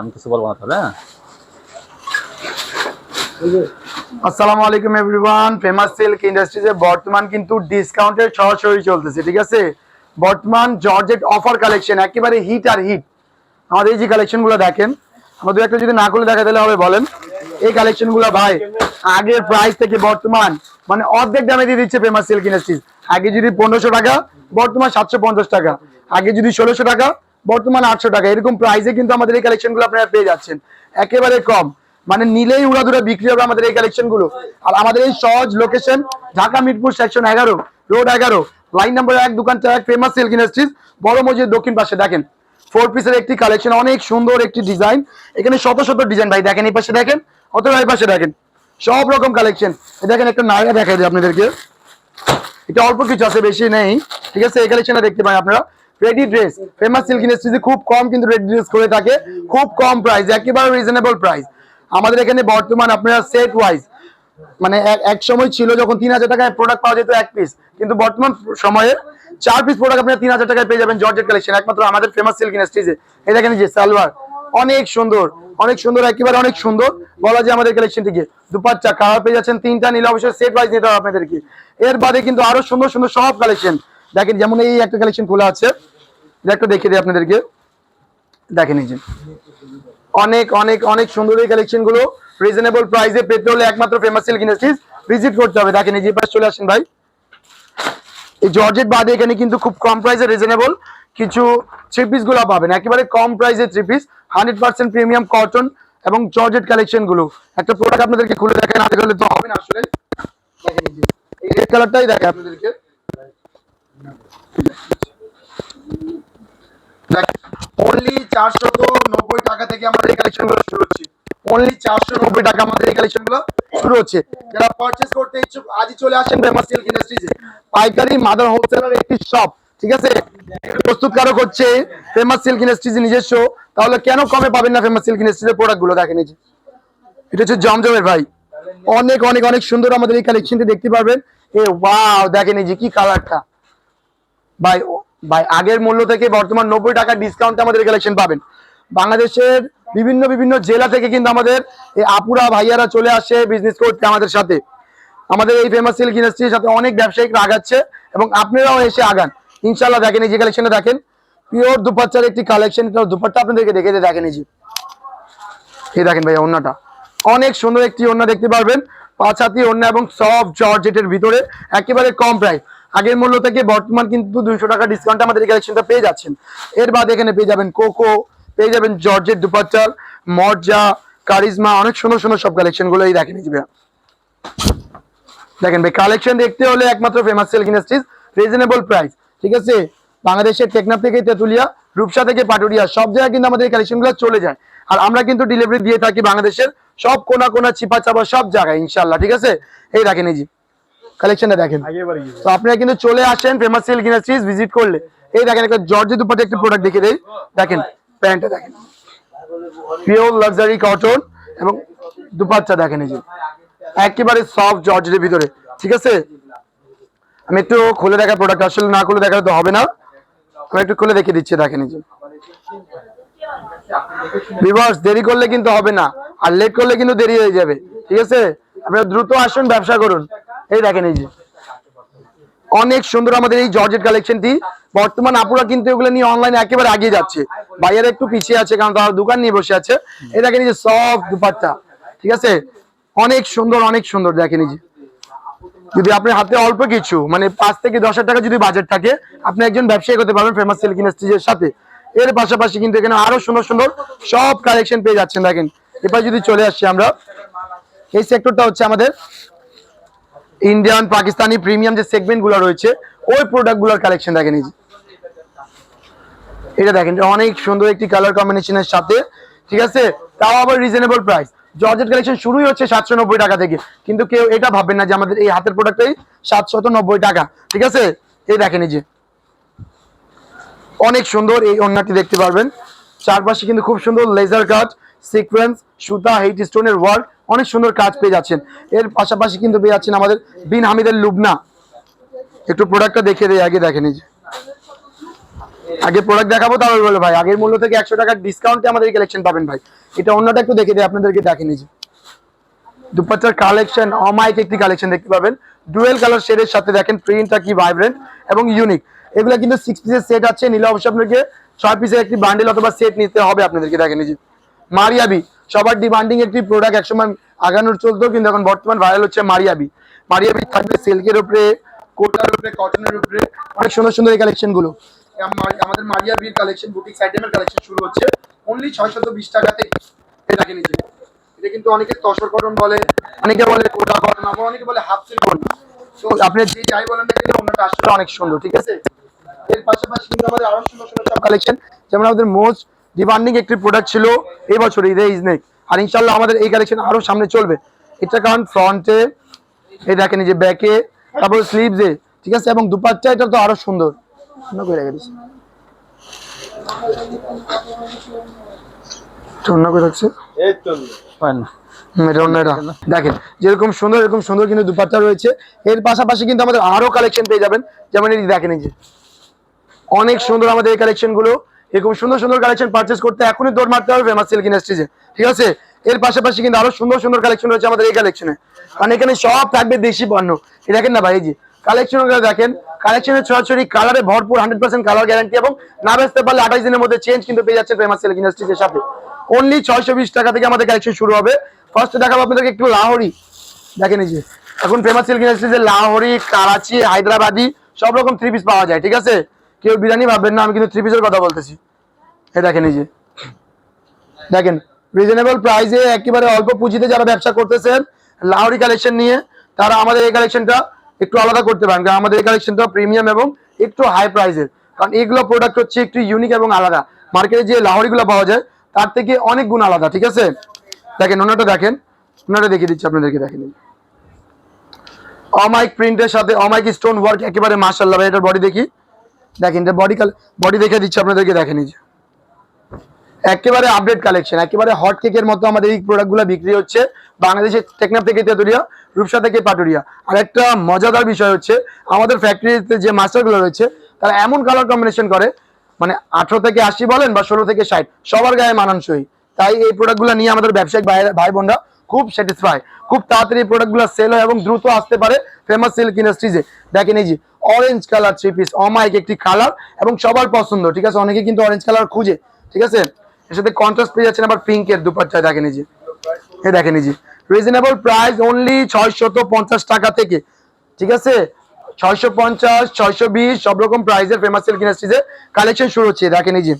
আমি কিছু বলবো না তাহলে। আসসালামু আলাইকুম এভরিওয়ান। ফেমাস সিল্ক ইন্ডাস্ট্রিজে বর্তমান কিন্তু ডিসকাউন্টের সরাসরি চলতেছে, ঠিক আছে। বর্তমান জর্জেট অফার কালেকশন একেবারে হিট আর হিট। আমাদের এই যে কালেকশনগুলো দেখেন, আমাদের একটা যদি না করে দেখা দিলে হবে বলেন। এই কালেকশনগুলো ভাই আগের প্রাইস থেকে বর্তমান মানে অর্ধেক দামে দিয়ে দিচ্ছে ফেমাস সিল্ক ইন্ডাস্ট্রিজ। আগে যদি 1500 টাকা, বর্তমান 750 টাকা। আগে যদি 1600 টাকা, বর্তমান 800 টাকা। এরকম প্রাইসে কিন্তু আমাদের এই কালেকশনগুলো আপনারা পেয়ে যাচ্ছেন একেবারে কম, মানে নিলেই উড়াধুরা বিক্রি হবে আমাদের এই কালেকশন গুলো। আর আমাদের এই সহজ location Dhaka Mirpur section 11 road 11 line number 1 দোকান 4 ফেমাস সিল্ক ইন্ডাস্ট্রিজ বড় মসজিদ দক্ষিণ পাশে। দেখেন 4 পিসের একটি কালেকশন, অনেক সুন্দর একটি ডিজাইন। এখানে শত শত ডিজাইন ভাই দেখেন, এই পাশে দেখেন অথবা এই পাশে দেখেন, সব রকম কালেকশন। দেখেন একটা নায়রা দেখাই দিই আপনাদেরকে, এটা অল্প কিছু আছে, বেশি নেই, ঠিক আছে। এই কালেকশনটা দেখতে পাই আপনারা। রেডি ড্রেস ফেমাস সিল্ক ইন্ডাস্ট্রিজে খুব কম কিন্তু রেডি ড্রেস করে থাকে, খুব কম প্রাইস, একেবারে রিজনেবল প্রাইস। আমাদের এখানে বর্তমান আপনারা সেট ওয়াইজ মানে এক সময় ছিল যখন 3000 টাকায় প্রোডাক্ট পাওয়া যেত এক পিস, কিন্তু বর্তমান সময়ে 4 পিস প্রোডাক্ট আপনারা 3000 টাকায় পেয়ে যাবেন জর্জেট কালেকশন একমাত্র আমাদের ফেমাস সিল্ক ইন্ডাস্ট্রিজে। এই দেখেন যে সালোয়ার অনেক সুন্দর, অনেক সুন্দর, একেবারে অনেক সুন্দর বলা যায় আমাদের কালেকশন থেকে। দুপাট্টা কালার পেয়ে যাচ্ছেন 3টা, নিলে অবশ্যই সেট ওয়াইজ নিতে হবে আপনাদেরকে। এর বাদে কিন্তু আরো সুন্দর সুন্দর সব কালেকশন দেখেন, যেমন এই একটা কালেকশন খোলা আছে, একটা দেখিয়ে দিই আপনাদেরকে। দেখেন এই যে অনেক অনেক অনেক সুন্দর এই কালেকশন গুলো রিজনেবল প্রাইসে পেতে হলে একমাত্র ফেমাস সিল্ক ইন্ডাস্ট্রিজ ভিজিট করতে হবে। দেখেন এই যে পাশে চলে আসেন ভাই, এই জর্জেট বাদে এখানে কিন্তু খুব কম প্রাইসে রিজনেবল কিছু থ্রি পিস গুলো পাবেন, একেবারে কম প্রাইসে থ্রি পিস 100% প্রিমিয়াম কটন এবং জর্জেট কালেকশন গুলো। একটা প্রোডাক্ট আপনাদেরকে খুলে দেখেন, না দেখলে তো হবে না আসলে। দেখেন এই রেড কালারটাই দেখেন আপনাদেরকে, অনলি 490 টাকা থেকে আমাদের এই কালেকশনগুলো শুরু হচ্ছে। অনলি 490 টাকা আমাদের এই কালেকশনগুলো শুরু হচ্ছে। যারা পারচেজ করতে ইচ্ছুক আজই চলে আসেন ফেমাস সিল্ক ইন্ডাস্ট্রিজে। পাইকারি মাদার হোলসেলার একটি শপ, ঠিক আছে। প্রস্তুতকারক হচ্ছে ফেমাস সিল্ক ইন্ডাস্ট্রিজ নিজস্ব, তাহলে কেন কমে পাবেন না ফেমাস সিল্ক ইন্ডাস্ট্রিজের প্রোডাক্টগুলো। দেখেন এই যে এটা হচ্ছে জমজমের ভাই, অনেক অনেক অনেক সুন্দর আমাদের এই কালেকশনটি দেখতে পারবেন। এ ওয়াও, দেখেন এই যে কি কালারটা ভাই। ভাই আগের মূল্য থেকে বর্তমান 90 টাকা ডিসকাউন্ট আমাদের কালেকশন পাবেন। বাংলাদেশের বিভিন্ন বিভিন্ন জেলা থেকে কিন্তু আমাদের এই আপুরা ভাইয়ারা চলে আসে বিজনেস করতে আমাদের সাথে। আমাদের এই ফেমাস সিল্ক ইন্ডাস্ট্রির সাথে অনেক ব্যবসায়িকরা আগাচ্ছে এবং আপনারাও এসে আগান ইনশাল্লাহ। দেখেন এই যে কালেকশনটা দেখেন, পিওর দুপাট্টার একটি কালেকশন। দুপাট্টা আপনাদেরকে দেখে দেখেন এই যে, এই দেখেন ভাই ওড়নাটা অনেক সুন্দর একটি ওড়না দেখতে পারবেন, 5 হাতি ওড়না এবং সব জর্জেটের ভিতরে একেবারে কম প্রাইস। আগের মূল্য থেকে বর্তমান কিন্তু 200 টাকা ডিসকাউন্ট আমাদের এই কালেকশনটা পেয়ে যাচ্ছেন। এর বাদ এখানে পেয়ে যাবেন কোকো, পেয়ে যাবেন জর্জেট দুপাট্টার মর্জা, কারিজমা, অনেক সুন্দর সুন্দর সব কালেকশন গুলো এই দেখেন। দেখেন ভাই কালেকশন দেখতে হলে একমাত্র famous silk industries, reasonable price, ঠিক আছে। বাংলাদেশের টেকনাফ থেকে তেতুলিয়া, রূপসা থেকে পাটুরিয়া সব জায়গায় কিন্তু আমাদের এই কালেকশনগুলো চলে যায়। আর আমরা কিন্তু ডেলিভারি দিয়ে থাকি বাংলাদেশের সব কোনা কোনা চিপা চাপা সব জায়গায় ইনশাল্লাহ, ঠিক আছে। এই দেখেন এই যে কালেকশনটা দেখেন। তো আপনারা কিন্তু চলে আসেন ফেমাস সিল্ক ইন্ডাস্ট্রিজ ভিজিট করলে। এই দেখেন একটা জর্জেট দুপাট্টা একটা প্রোডাক্ট দেখে দেই, দেখেন প্যান্টটা দেখেন পিওর লাক্সারি কটন এবং দুপাট্টা দেখেন এই যে একেবারে সফট জর্জেটের ভিতরে, ঠিক আছে। আমি একটু খুলে দেখা প্রোডাক্ট, আসলে না খুলে দেখালে তো হবে না, আমি একটু খুলে দেখিয়ে দিচ্ছি। দেখেন এই যে ভিউয়ার্স, দেরি করলে কিন্তু হবে না, আর লেট করলে কিন্তু দেরি হয়ে যাবে, ঠিক আছে। আপনারা দ্রুত আসুন, ব্যবসা করুন। এই দেখেন এই যে অনেক সুন্দর আমাদের এই জর্জেট কালেকশনটি। বর্তমান আপুরা কিন্তু এগুলো নিয়ে অনলাইনে একেবারে এগিয়ে যাচ্ছে, ভাইয়ারা একটু পিছিয়ে আছে কারণ তারা দোকান নিয়ে বসে আছে। এই দেখেন এই যে সফট দুপাট্টা, ঠিক আছে, অনেক সুন্দর অনেক সুন্দর। দেখেন এই যে যদি আপনার হাতে অল্প কিছু মানে 5 থেকে 10,000 টাকা যদি বাজেট থাকে, আপনি একজন ব্যবসায়ী করতে পারবেন ফেমাস সিল্ক ইন্ডাস্ট্রিজের সাথে। এর পাশাপাশি কিন্তু এখানে আরো সুন্দর সুন্দর সব কালেকশন পেয়ে যাচ্ছেন। দেখেন এবার যদি চলে আসছি আমরা, এই সেক্টরটা হচ্ছে আমাদের ইন্ডিয়ান পাকিস্তানি প্রিমিয়াম যে সেগমেন্ট গুলো রয়েছে ওই প্রোডাক্ট গুলোর কালেকশন। দেখেন এই যে এটা দেখেন অনেক সুন্দর একটি কালার কম্বিনেশনের সাথে, ঠিক আছে, তাও আবার রিজনেবল প্রাইস। জর্জেট কালেকশন শুরুই হচ্ছে 790 টাকা থেকে, কিন্তু কেউ এটা ভাববেন না যে আমাদের এই হাতের প্রোডাক্টই 790 টাকা, ঠিক আছে। এই দেখেন এই যে অনেক সুন্দর এই ওড়নাটি দেখতে পারবেন, চারপাশে কিন্তু খুব সুন্দর লেজার কাট সিকোয়েন্স সুতা হেইট স্টোনের ওয়ার্ক, অনেক সুন্দর কাজ পেয়ে যাচ্ছেন। এর পাশাপাশি কিন্তু পেয়ে যাচ্ছেন আমাদের বিন হামিদের লুবনা। একটু প্রোডাক্টটা দেখিয়ে দেয় আগে, দেখেন এই যে আগে প্রোডাক্ট দেখাবো তারপর বলো ভাই, আগের মূল্য থেকে 100 টাকার ডিসকাউন্টে আমাদের এই কালেকশন পাবেন ভাই। এটা অন্যটা একটু দেখে দিই আপনাদেরকে, দেখেন এই যে দুপাট্টার কালেকশন, অমাইক একটি কালেকশন দেখতে পাবেন ডুয়েল কালার শেডের সাথে। দেখেন প্রিন্টটা কি ভাইব্রেন্ট এবং ইউনিক। এগুলো কিন্তু 6 পিসের সেট আছে, নিলে অবশ্যই আপনাকে 6 পিসের একটি বান্ডেল অথবা সেট নিতে হবে আপনাদেরকে। দেখেন এই যে মারিয়াবি, সবার ডিমান্ডিং একটি প্রোডাক্ট, একসময় আগানোর চলতো কিন্তু এখন বর্তমান ভাইরাল হচ্ছে মারিয়াবি। মারিয়াবি থাকবে সিল্কের উপরে, কোটার উপরে, কটনের উপরে, অনেক সুন্দর সুন্দর এই কালেকশন গুলো। আমাদের মারিয়াবির কালেকশন, বুটিক আইটেমের কালেকশন শুরু হচ্ছে অনলি 620 টাকা থেকে। দেখেন এই যে এটা কিন্তু অনেকে তসর কটন বলে, অনেকে বলে কোটা কটন, আবার অনেকে বলে হাফ সিল্ক কটন। তো আপনি যে যাই বলেন না কেন, ওনাটা আসলে অনেক সুন্দর, ঠিক আছে। এর পাশাপাশি কিন্তু আমাদের আরো সুন্দর সুন্দর সব কালেকশন, যেমন আমাদের মোস্ট ডিমান্ডিং একটি প্রোডাক্ট ছিল এই বছর ঈদে ইজনেক, আর ইনশাআল্লাহ আমাদের এই কালেকশন আরো সামনে চলবে। এটা কারণ ফ্রন্টে এই দেখেন এই যে ব্যাকে, তারপর স্লিভসে, ঠিক আছে, এবং দুপাট্টা এটা তো আরো সুন্দর। করে রেখে দিচ্ছি দেখেন যেরকম সুন্দর এরকম সুন্দর কিন্তু দুপাট্টা রয়েছে। এর পাশাপাশি কিন্তু আমাদের আরো কালেকশন পেয়ে যাবেন, যেমন এই দেখেন এই যে অনেক সুন্দর আমাদের এই কালেকশন গুলো। এরকম সুন্দর সুন্দর কালেকশন পারচেজ করতে এখনই দৌড় মারতে হবে ফেমাস সিল্ক ইন্ডাস্ট্রিজে, ঠিক আছে। এর পাশাপাশি কিন্তু আরো সুন্দর সুন্দর কালেকশন রয়েছে আমাদের এই কালেকশনে, কারণ এখানে সব থাকবে দেশি পণ্য। এই দেখেন না ভাই, এই যে কালেকশন দেখেন, কালেকশনের ছড়াছড়ি, কালারে ভরপুর, 100% কালার গ্যারান্টি, এবং না বেচতে পারলে 28 দিনের মধ্যে চেঞ্জ কিন্তু পেয়ে যাচ্ছে ফেমাস সিল্ক ইন্ডাস্ট্রিজের সাথে। অনলি 620 টাকা থেকে আমাদের কালেকশন শুরু হবে। ফার্স্টে দেখাবো আপনাদেরকে একটু লাহোরি। দেখেন এই যে এখন ফেমাস সিল্ক ইন্ডাস্ট্রিজে লাহোরি, কারাচি, হায়দ্রাবাদি সব রকম 3 পিস পাওয়া যায়, ঠিক আছে। কেউ বিরিয়ানি ভাববেন না, আমি কিন্তু 3 পিসের কথা বলতেছি। এই দেখেন এই যে দেখেন রিজনেবল প্রাইসে একেবারে অল্প পুঁজিতে যারা ব্যবসা করতেছেন লাহোরি কালেকশন নিয়ে, তারা আমাদের এই কালেকশনটা একটু আলাদা করতে পারেন, কারণ আমাদের এই কালেকশনটা প্রিমিয়াম এবং একটু হাই প্রাইসের। কারণ এইগুলো প্রোডাক্ট হচ্ছে একটু ইউনিক এবং আলাদা, মার্কেটে যে লাহোরিগুলো পাওয়া যায় তার থেকে অনেক গুণ আলাদা, ঠিক আছে। দেখেন ওনাটা, দেখেন ওনাটা দেখিয়ে দিচ্ছি আপনাদেরকে। দেখেন অমাইক প্রিন্টের সাথে অমাইক স্টোন ওয়ার্ক, একেবারে মাশাআল্লাহ। এটার বডি দেখি, দেখেন এটা বডি দেখে দিচ্ছি আপনাদেরকে। দেখেন এই যে একেবারে আপডেট কালেকশন, একেবারে হট কেকের মতো আমাদের এই প্রোডাক্টগুলো বিক্রি হচ্ছে বাংলাদেশের টেকনাফ থেকে তেতুলিয়া, রূপসা থেকে পাটুরিয়া। আর একটা মজাদার বিষয় হচ্ছে আমাদের ফ্যাক্টরিতে যে মাস্টারগুলো রয়েছে তারা এমন কালার কম্বিনেশন করে, মানে 18 থেকে 80 বলেন বা 16 থেকে 60 সবার গায়ে মানানসই। তাই এই প্রোডাক্টগুলো নিয়ে আমাদের ব্যবসায়িক ভাই বোনরা খুব স্যাটিসফাই, খুব তাড়াতাড়ি এই প্রোডাক্টগুলো সেল হয় এবং দ্রুত আসতে পারে ফেমাস সিল্ক ইন্ডাস্ট্রিজে। দেখেন এই যে অরেঞ্জ কালার 3 পিস, অমাইক একটি কালার এবং সবার পছন্দ, ঠিক আছে। অনেকে কিন্তু অরেঞ্জ কালার খুঁজে, ঠিক আছে। এর সাথে কন্ট্রাস্ট পেয়ে যাচ্ছেন আবার পিঙ্কের দুপাট্টায়। দেখেন এই যে দেখেন এই যে রিজনেবল প্রাইস অনলি 650 টাকা থেকে, ঠিক আছে। 650, 620 সব রকম প্রাইসের ফেমাস সিল্ক ইন্ডাস্ট্রিজে কালেকশন শুরু হচ্ছে। দেখেন এই যে